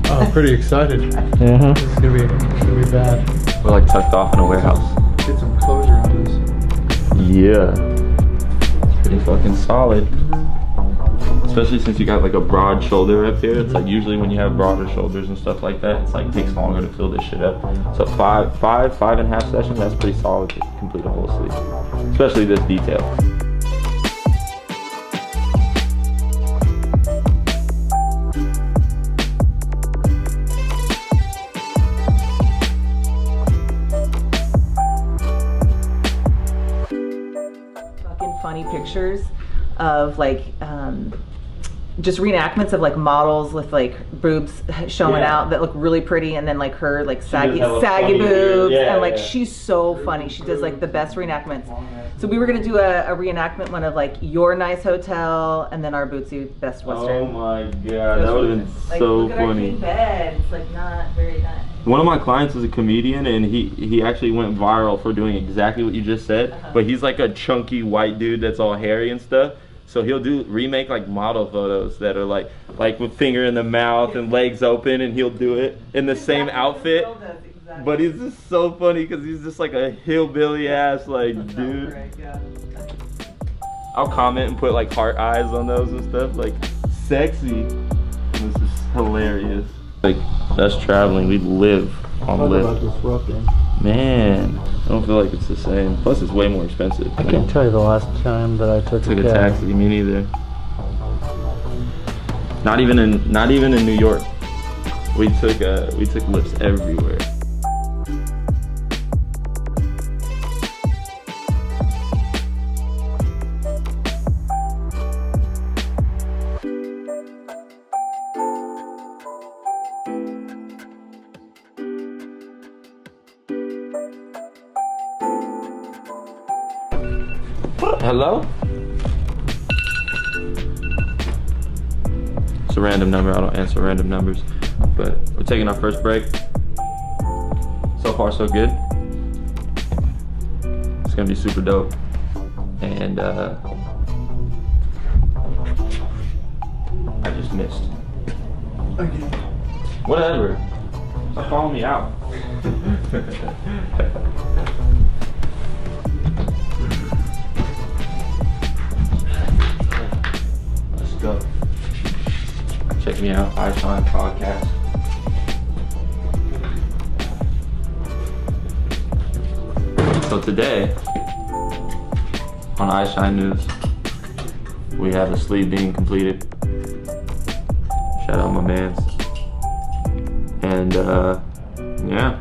I'm pretty excited. Mm-hmm. This is gonna be bad. We're like tucked off in a warehouse. Get some closure on this. Yeah. Pretty fucking solid. Especially since you got like a broad shoulder up here. It's like usually when you have broader shoulders and stuff like that, it's like takes longer to fill this shit up. So five and a half sessions, that's pretty solid to complete a whole sleeve. Especially this detail. Funny pictures of like just reenactments of like models with like boobs showing out that look really pretty, and then like her like saggy boobs, and like she's so funny. She does like the best reenactments. So we were gonna do a reenactment one of like your nice hotel and then our Bootsy Best Western. Oh my god, that would have been like, so look at funny. Our king bed. It's like not very nice. One of my clients is a comedian, and he actually went viral for doing exactly what you just said. But he's like a chunky white dude that's all hairy and stuff. So he'll remake like model photos that are like with finger in the mouth and legs open, and he'll do it in the same outfit. But he's just so funny because he's just like a hillbilly ass like dude. I'll comment and put like heart eyes on those and stuff, like sexy. This is hilarious. Like us traveling, we live on Lyft. Man, I don't feel like it's the same. Plus, it's way more expensive. I can't tell you the last time that I took a taxi. Me neither. Not even in New York. We took Lyfts everywhere. Hello? It's a random number. I don't answer random numbers. But we're taking our first break. So far, so good. It's gonna be super dope. And I just missed. Again. Whatever. Stop calling me out. Go. Check me out, I Shine Podcast. So today, on I Shine News, we have a sleeve being completed. Shout out my mans. And yeah,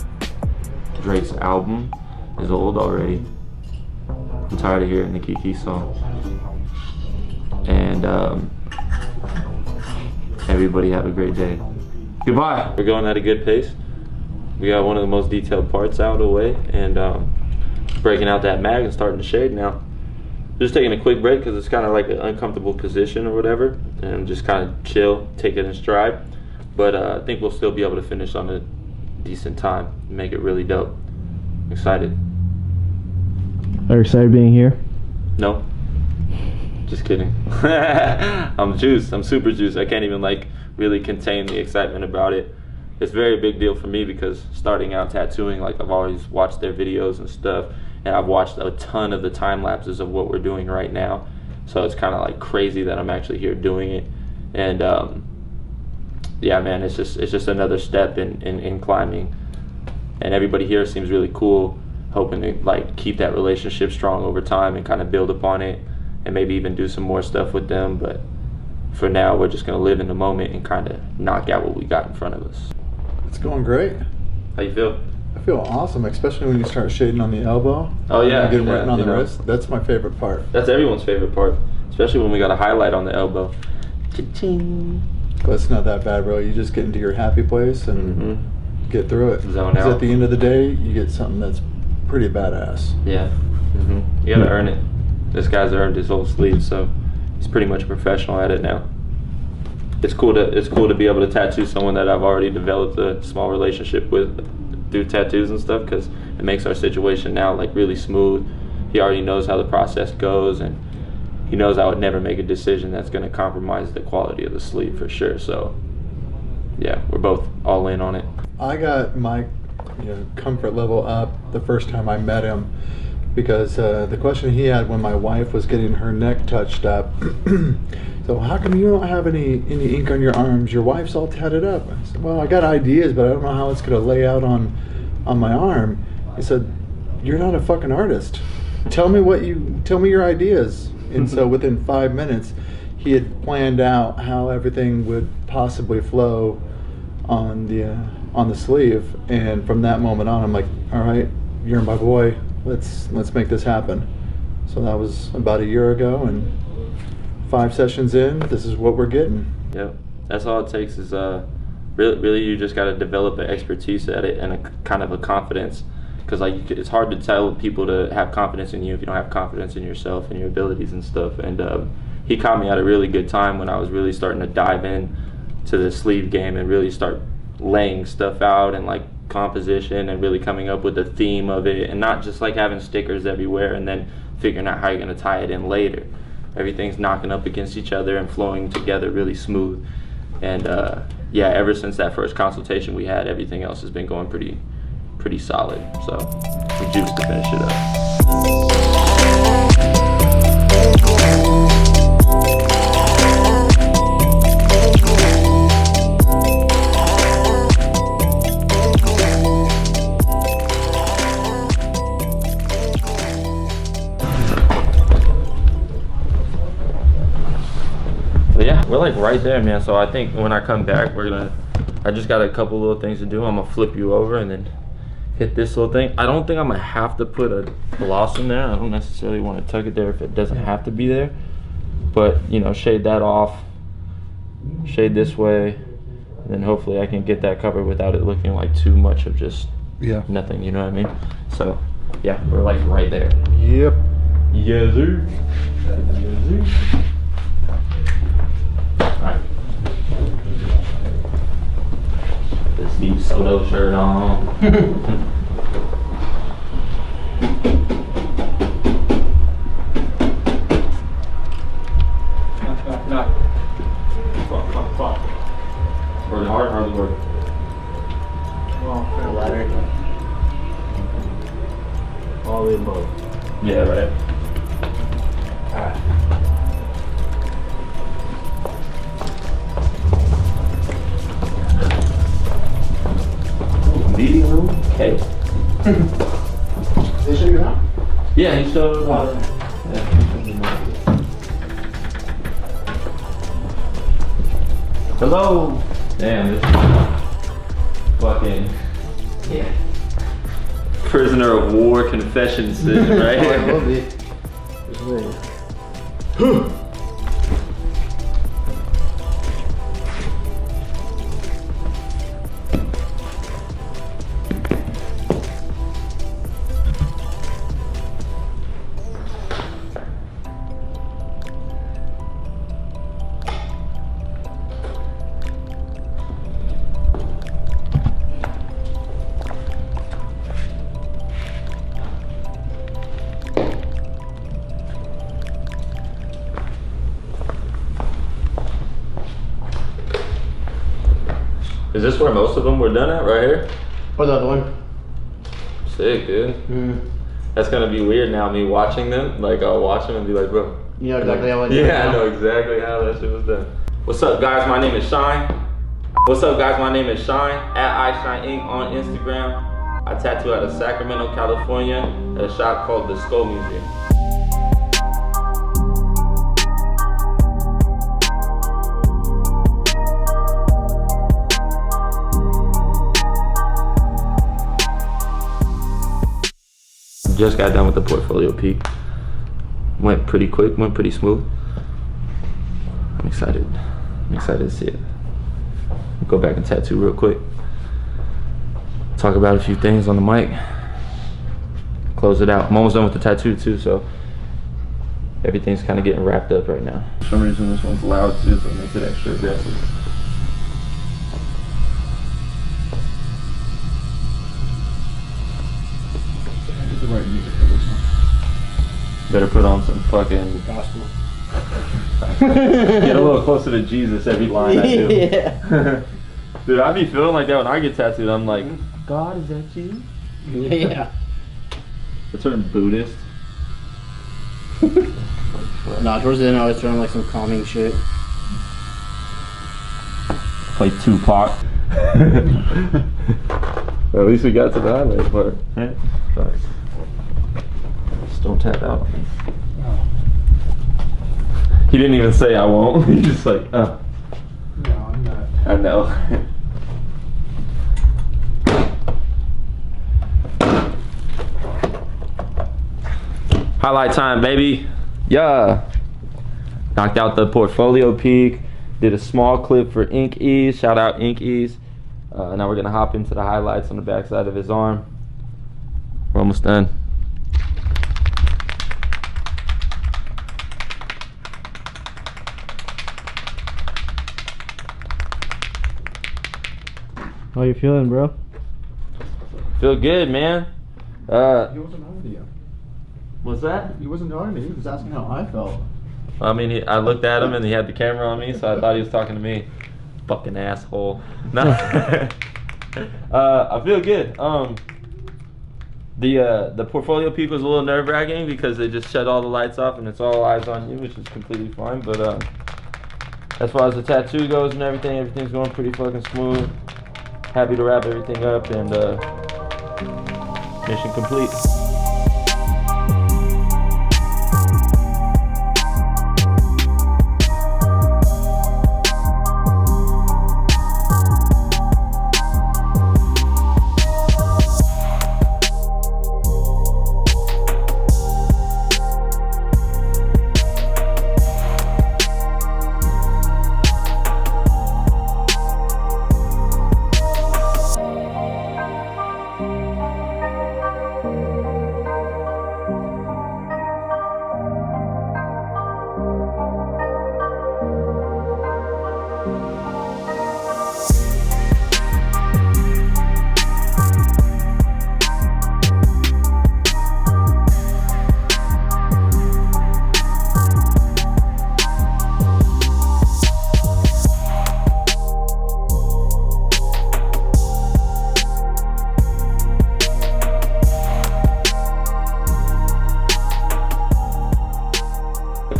Drake's album is old already. I'm tired of hearing the Kiki song. And everybody have a great day. Goodbye. We're going at a good pace. We got one of the most detailed parts out of the way, and breaking out that mag and starting to shade now. Just taking a quick break because it's kind of like an uncomfortable position or whatever, and just kind of chill, take it in stride. But I think we'll still be able to finish on a decent time, make it really dope. I'm excited. Are you excited being here? No. Just kidding. I'm juiced. I'm super juiced. I can't even like really contain the excitement about it. It's a very big deal for me because starting out tattooing, like I've always watched their videos and stuff, and I've watched a ton of the time lapses of what we're doing right now. So it's kind of like crazy that I'm actually here doing it. And yeah, man, it's just another step in climbing. And everybody here seems really cool, hoping to like keep that relationship strong over time and kind of build upon it. And maybe even do some more stuff with them, but for now we're just gonna live in the moment and kind of knock out what we got in front of us. It's going great. How you feel? I feel awesome, especially when you start shading on the elbow. Oh yeah, getting written on the know. wrist. That's my favorite part. That's everyone's favorite part, especially when we got a highlight on the elbow. Cha-ching. But it's not that bad, bro. You just get into your happy place and get through it. Zone Because out. at the end of the day, you get something that's pretty badass. Yeah. You gotta earn it. This guy's earned his whole sleeve, so he's pretty much a professional at it now. It's cool to be able to tattoo someone that I've already developed a small relationship with through tattoos and stuff, because it makes our situation now like really smooth. He already knows how the process goes, and he knows I would never make a decision that's going to compromise the quality of the sleeve for sure. So yeah, we're both all in on it. I got my comfort level up the first time I met him, because the question he had when my wife was getting her neck touched up, so how come you don't have any ink on your arms? Your wife's all tatted up. I said, well, I got ideas, but I don't know how it's going to lay out on my arm. He said, you're not a fucking artist. Tell me your ideas. And so within 5 minutes, he had planned out how everything would possibly flow on the sleeve. And from that moment on, I'm like, all right, you're my boy. Let's make this happen. So that was about a year ago, and 5 sessions in, this is what we're getting. Yep, that's all it takes is really you just got to develop an expertise at it and a kind of a confidence, because like it's hard to tell people to have confidence in you if you don't have confidence in yourself and your abilities and stuff. And he caught me at a really good time when I was really starting to dive in to the sleeve game and really start laying stuff out and like composition and really coming up with the theme of it, and not just like having stickers everywhere and then figuring out how you're going to tie it in later. Everything's knocking up against each other and flowing together really smooth. And yeah, ever since that first consultation we had, everything else has been going pretty solid. So we're juiced to finish it up. We're like right there, man. So I think when I come back, I just got a couple little things to do. I'm gonna flip you over and then hit this little thing. I don't think I'm gonna have to put a gloss in there. I don't necessarily want to tuck it there if it doesn't have to be there. But shade that off, shade this way, and then hopefully I can get that covered without it looking like too much of just nothing. You know what I mean? So yeah, we're like right there. Yep. Yes, sir. Yes, sir. Alright. The Steve Soto shirt on. Knock. Fuck. Working hard, hardly working. Well, for the ladder. All in both. Yeah, right. Alright. Meeting room? Okay. They show you out? Yeah, he showed hello! Damn, this is fucking prisoner of war confession sitting right here. Is this where most of them were done at, right here? Or the other one? Sick, dude. That's gonna be weird now, me watching them. Like, I'll watch them and be like, bro. You know exactly how I did it Yeah, now? I know exactly how that shit was done. What's up, guys? My name is Shine. What's up, guys? My name is Shine, at iShine Inc. on Instagram. I tattoo out of Sacramento, California, at a shop called the Skull Museum. Just got done with the portfolio peak. Went pretty quick, went pretty smooth. I'm excited. I'm excited to see it. Go back and tattoo real quick. Talk about a few things on the mic. Close it out. I'm almost done with the tattoo too, so everything's kind of getting wrapped up right now. For some reason this one's loud too, so it makes it extra aggressive. Better put on some fucking Gospel. get a little closer to Jesus every line I do. Yeah. Dude, I be feeling like that when I get tattooed. I'm like, God, is that you? Yeah. I turn Buddhist. Nah, towards the end I always throw on like some calming shit. Play Tupac. Well, at least we got to the highlight part. Yeah. Sorry. Just don't tap out on me. He didn't even say I won't. He's just like, oh. No, I'm not. I know. Highlight time, baby. Yeah. Knocked out the portfolio peak. Did a small clip for Ink Ease. Shout out Ink Ease. Now we're gonna hop into the highlights on the backside of his arm. We're almost done. How you feeling, bro? Feel good, man. He wasn't talking to you. What's that? He wasn't talking to you. He was asking how I felt. I mean, I looked at him and he had the camera on me, so I thought he was talking to me. Fucking asshole. No. I feel good. The portfolio peak was a little nerve-wracking because they just shut all the lights off and it's all eyes on you, which is completely fine. But as far as the tattoo goes and everything, everything's going pretty fucking smooth. Happy to wrap everything up and mission complete.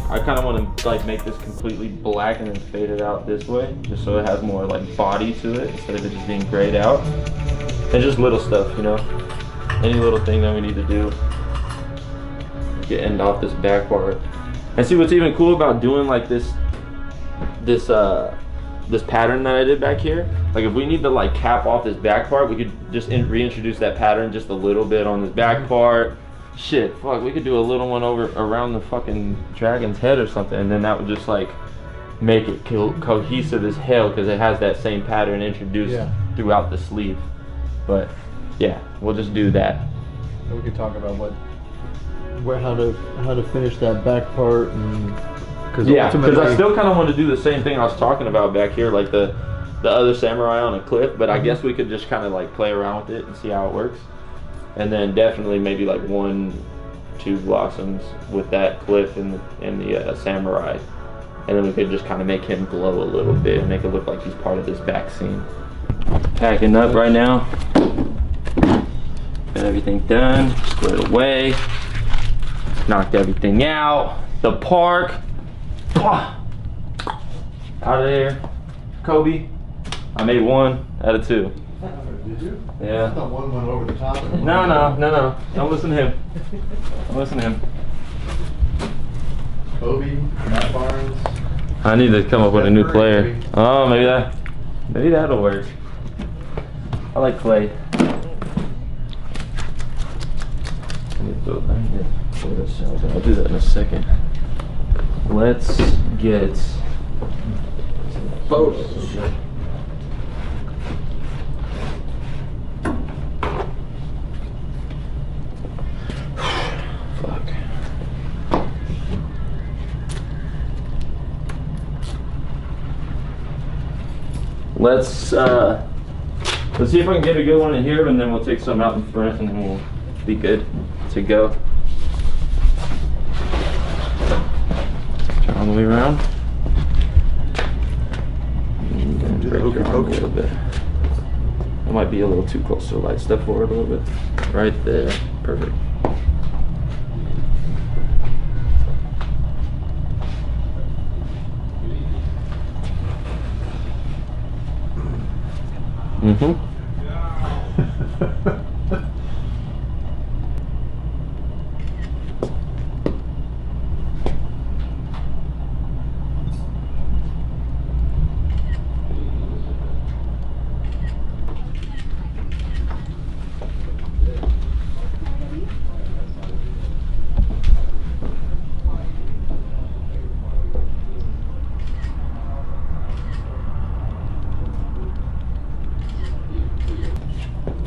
I kind of want to like make this completely black and then fade it out this way, just so it has more like body to it instead of it just being grayed out. And just little stuff, you know, any little thing that we need to do to end off this back part. And see what's even cool about doing like this pattern that I did back here. Like if we need to like cap off this back part, we could just reintroduce that pattern just a little bit on this back part. Shit, fuck, we could do a little one over around the fucking dragon's head or something, and then that would just like make it cohesive as hell because it has that same pattern introduced throughout the sleeve. But yeah, we'll just do that. We could talk about how to finish that back part, and because I still kind of want to do the same thing I was talking about back here, like the other samurai on a cliff. But I guess we could just kind of like play around with it and see how it works. And then definitely maybe like 1-2 blossoms with that cliff and the samurai. And then we could just kind of make him glow a little bit and make it look like he's part of this back scene. Packing up right now. Got everything done, squared away. Knocked everything out. The park. Out of there. Kobe. I made 1 out of 2. Did you? Yeah. I thought one went over the top. No. Don't listen to him. Don't listen to him. Kobe, Matt Barnes. I need to come up with a new player. Oh, maybe that'll work. I like Clay. I need to throw this out. I'll do that in a second. Let's get photos. Let's see if I can get a good one in here, and then we'll take some out in front, and then we'll be good to go. All the way around. And then Do the break your hokey arm a pokey. little bit. That might be a little too close to the light. Step forward a little bit. Right there. Perfect. Mm-hmm.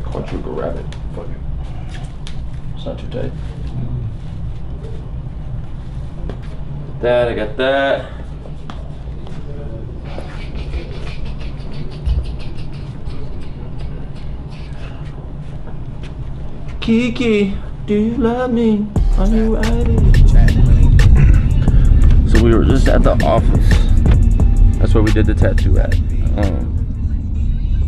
Quadruple rabbit. Fuck it. It's not too tight. That, I got that. Kiki, do you love me? Are you ready? So we were just at the office. That's where we did the tattoo at.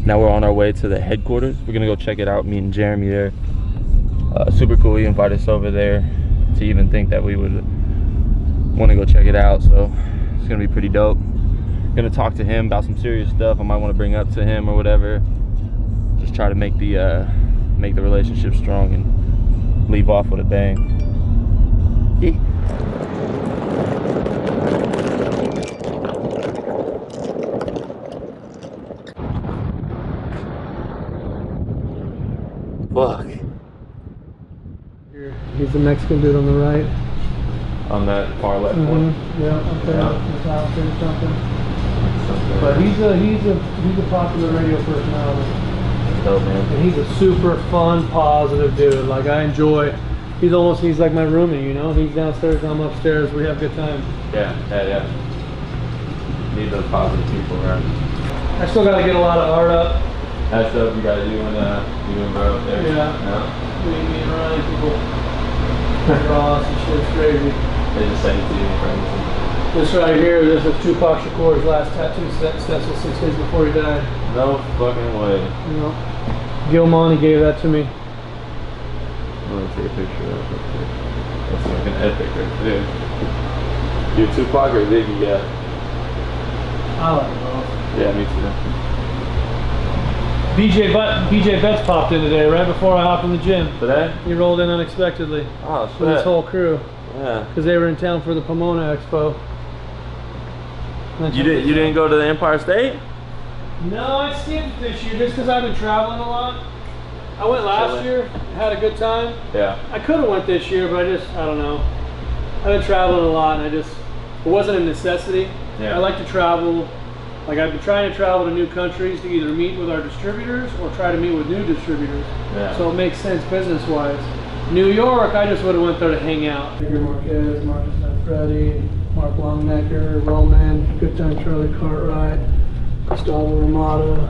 Now we're on our way to the headquarters. We're gonna go check it out, meeting Jeremy there. Super cool, he invited us over there to even think that we would wanna go check it out. So it's gonna be pretty dope. Gonna talk to him about some serious stuff I might wanna bring up to him or whatever. Just try to make the relationship strong and leave off with a bang. Yeah. Fuck. He's the Mexican dude on the right. On that far left one? Yeah, up there. Yeah. That's out there something. But he's a popular radio personality. Dope, man. And he's a super fun, positive dude. Like I enjoy. He's like my roomie, you know. He's downstairs, I'm upstairs. We have a good time. Yeah. Need those positive people around. I still got to get a lot of art up. That's dope. You got you and bro up there. Yeah. Me and Ryan, people draw us and shit's crazy. They just send it to you in front of you. This right here, this is Tupac Shakur's last tattoo stencil 6 days before he died. No fucking way. You know, Gilmani gave that to me. I'm gonna take a picture of that. That's fucking epic right there. You Tupac or Biggie? Yeah. I like both. Yeah, me too. BJ Betts popped in today, right before I hopped in the gym. Today? He rolled in unexpectedly Oh shit. with his whole crew Yeah. because they were in town for the Pomona Expo. You didn't go to the Empire State? No, I skipped this year just because I've been traveling a lot. I went last year, had a good time. Yeah. I could have went this year, but I don't know. I've been traveling a lot, and it wasn't a necessity. Yeah. I like to travel. Like I've been trying to travel to new countries to either meet with our distributors or try to meet with new distributors. Yeah. So it makes sense business-wise. New York, I just would have went there to hang out. Figure Marquez, Marcus Manfredi, Mark Longnecker, Roman, Good Time Charlie Cartwright, Gustavo Ramada.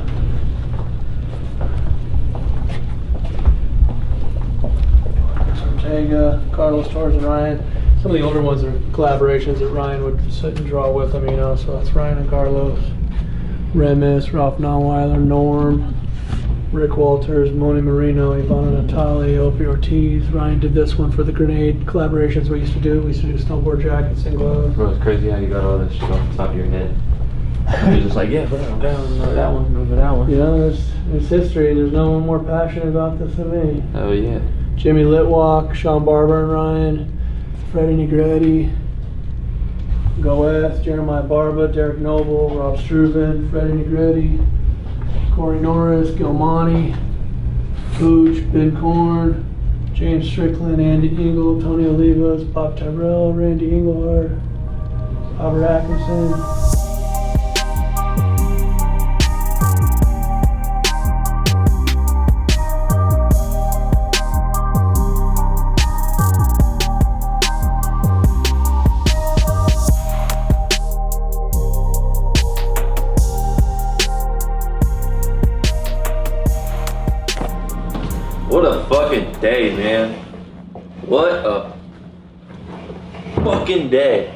Ortega, Carlos Torres, and Ryan. Some of the older ones are collaborations that Ryan would sit and draw with them, you know, so that's Ryan and Carlos. Remis, Ralph Nonweiler, Norm, Rick Walters, Moni Marino, Ivana Natali, Opie Ortiz. Ryan did this one for the grenade collaborations we used to do. We used to do snowboard jackets and gloves. Bro, it's crazy how you got all this shit off the top of your head. You're just like, yeah, bro, I'm down, remember that one, remember that one. You know, it's history. There's no one more passionate about this than me. Oh yeah. Jimmy Litwalk, Sean Barber and Ryan, Freddie Negretti, Goeth, Jeremiah Barba, Derek Noble, Rob Struven, Freddie Negretti, Corey Norris, Gilmani, Pooch, Ben Korn, James Strickland, Andy Engel, Tony Olivas, Bob Tyrell, Randy Engelhard, Robert Atkinson. What a fucking day, man. What a fucking day.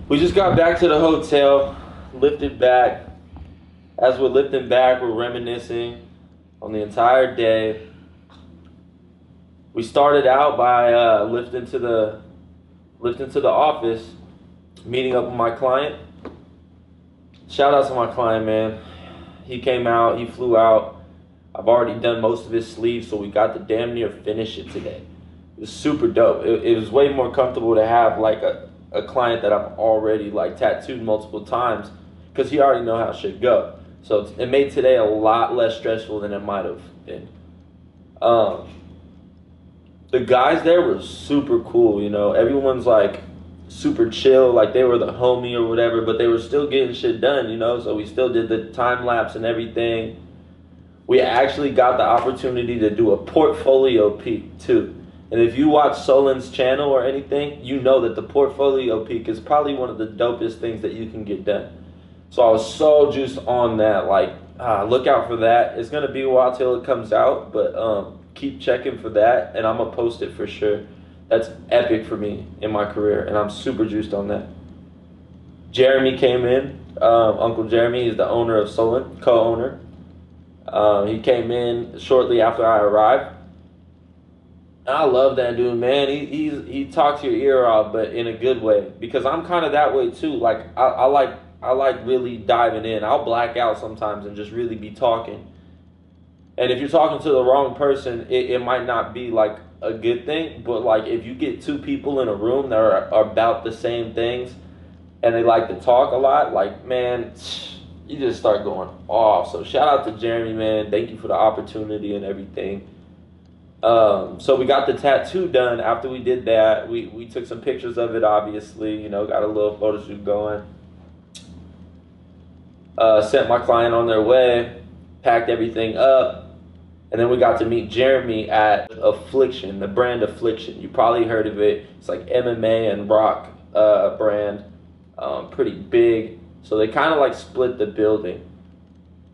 We just got back to the hotel, lifted back. As we're lifting back, we're reminiscing on the entire day. We started out by lifting to the office, meeting up with my client. Shout out to my client, man. He came out, he flew out. I've already done most of his sleeves, so we got to damn near finish it today. It was super dope. It was way more comfortable to have like a client that I've already like tattooed multiple times, because he already know how shit go. So it made today a lot less stressful than it might have been. The guys there were super cool, you know. Everyone's like super chill, like they were the homie or whatever, but they were still getting shit done, you know. So we still did the time lapse and everything. We actually got the opportunity to do a portfolio peek too. And if you watch Sullen's channel or anything, you know that the portfolio peek is probably one of the dopest things that you can get done. So I was so juiced on that, like, look out for that. It's gonna be a while till it comes out, but keep checking for that, and I'm gonna post it for sure. That's epic for me in my career, and I'm super juiced on that. Jeremy came in. Uncle Jeremy is the owner of Sullen, co-owner. He came in shortly after I arrived. I love that dude, man. He talks your ear off, but in a good way, because I'm kind of that way too. Like I like really diving in. I'll black out sometimes and just really be talking. And if you're talking to the wrong person, it might not be like a good thing. But like if you get two people in a room that are about the same things and they like to talk a lot, like, man, you just start going off. So shout out to Jeremy, man. Thank you for the opportunity and everything. So we got the tattoo done. After we did that, we took some pictures of it, obviously, you know, got a little photo shoot going. Sent my client on their way, packed everything up, and then we got to meet Jeremy at Affliction, the brand Affliction. You probably heard of it. It's like MMA and rock brand, pretty big. So they kind of like split the building.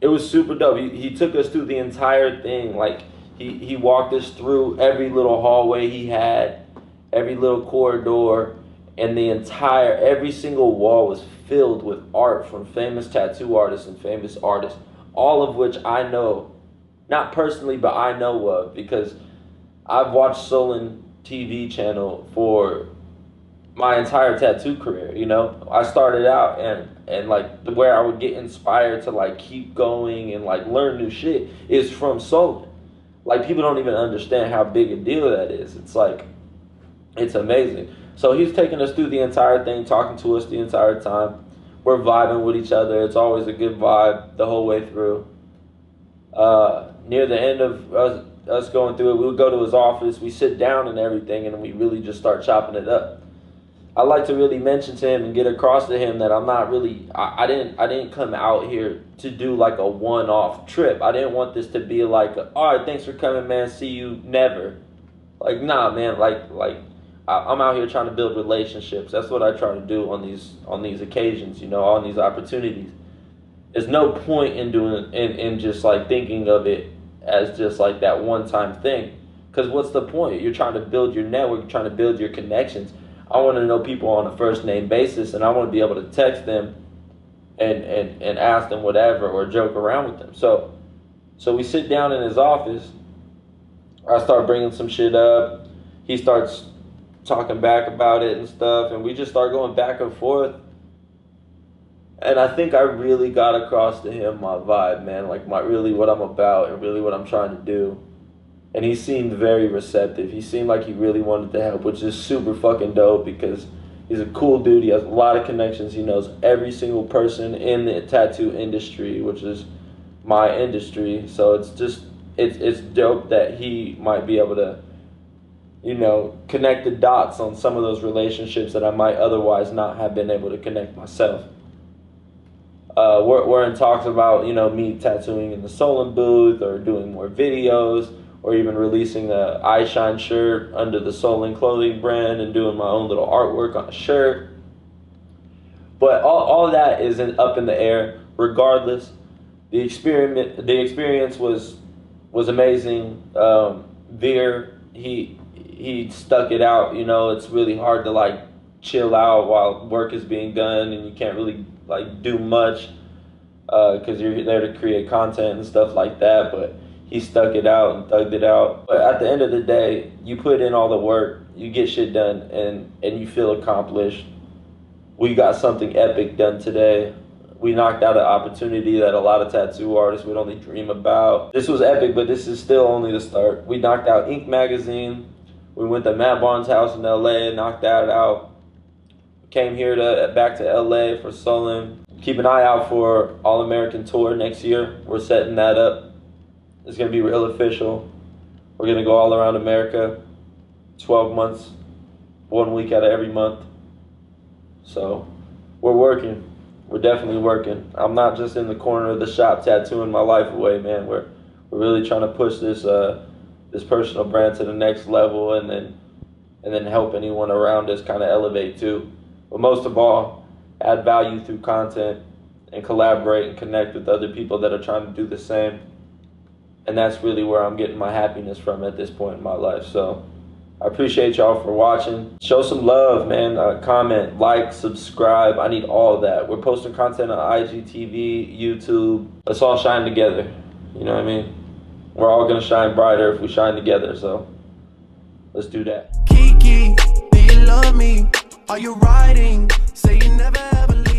It was super dope. He took us through the entire thing. Like he walked us through every little hallway he had, every little corridor, and every single wall was filled with art from famous tattoo artists and famous artists, all of which I know, not personally, but I know of, because I've watched Sullen TV channel for my entire tattoo career, you know. I started out and like where I would get inspired to like keep going and like learn new shit is from Sullen. Like people don't even understand how big a deal that is. It's like, it's amazing. So he's taking us through the entire thing, talking to us the entire time. We're vibing with each other. It's always a good vibe the whole way through. Near the end of us going through it, we would go to his office, we sit down and everything, and we really just start chopping it up. I like to really mention to him and get across to him that I'm not really, I didn't come out here to do like a one-off trip. I didn't want this to be like, all right, thanks for coming, man, see you, never. Like, nah, man, like I'm out here trying to build relationships. That's what I try to do on these occasions, you know, on these opportunities. There's no point in doing in just like thinking of it as just like that one-time thing. Because what's the point? You're trying to build your network, you're trying to build your connections. I want to know people on a first name basis, and I want to be able to text them and ask them whatever or joke around with them. So we sit down in his office. I start bringing some shit up. He starts talking back about it and stuff, and we just start going back and forth. And I think I really got across to him my vibe, man, like really what I'm about and really what I'm trying to do. And he seemed very receptive. He seemed like he really wanted to help, which is super fucking dope because he's a cool dude. He has a lot of connections. He knows every single person in the tattoo industry, which is my industry. So it's just, it's dope that he might be able to, you know, connect the dots on some of those relationships that I might otherwise not have been able to connect myself. We're in talks about, you know, me tattooing in the Sullen booth or doing more videos, or even releasing a I Shine shirt under the Sullen clothing brand and doing my own little artwork on a shirt. But all of that is up in the air. Regardless, the experience was amazing. Vir, he stuck it out. You know, it's really hard to like chill out while work is being done, and you can't really like do much because you're there to create content and stuff like that. But he stuck it out and thugged it out. But at the end of the day, you put in all the work, you get shit done, and you feel accomplished. We got something epic done today. We knocked out an opportunity that a lot of tattoo artists would only dream about. This was epic, but this is still only the start. We knocked out Ink Magazine. We went to Matt Barnes' house in LA and knocked that out. Came here back to LA for Sullen. Keep an eye out for All-American Tour next year. We're setting that up. It's gonna be real official. We're gonna go all around America, 12 months, 1 week out of every month. So we're working. We're definitely working. I'm not just in the corner of the shop tattooing my life away, man. We're really trying to push this this personal brand to the next level, and then help anyone around us kind of elevate too. But most of all, add value through content and collaborate and connect with other people that are trying to do the same. And that's really where I'm getting my happiness from at this point in my life. So I appreciate y'all for watching. Show some love, man. Comment, like, subscribe. I need all of that. We're posting content on IGTV, YouTube. Let's all shine together. You know what I mean? We're all gonna shine brighter if we shine together. So let's do that. Kiki, do you love me? Are you riding? Say you never ever leave.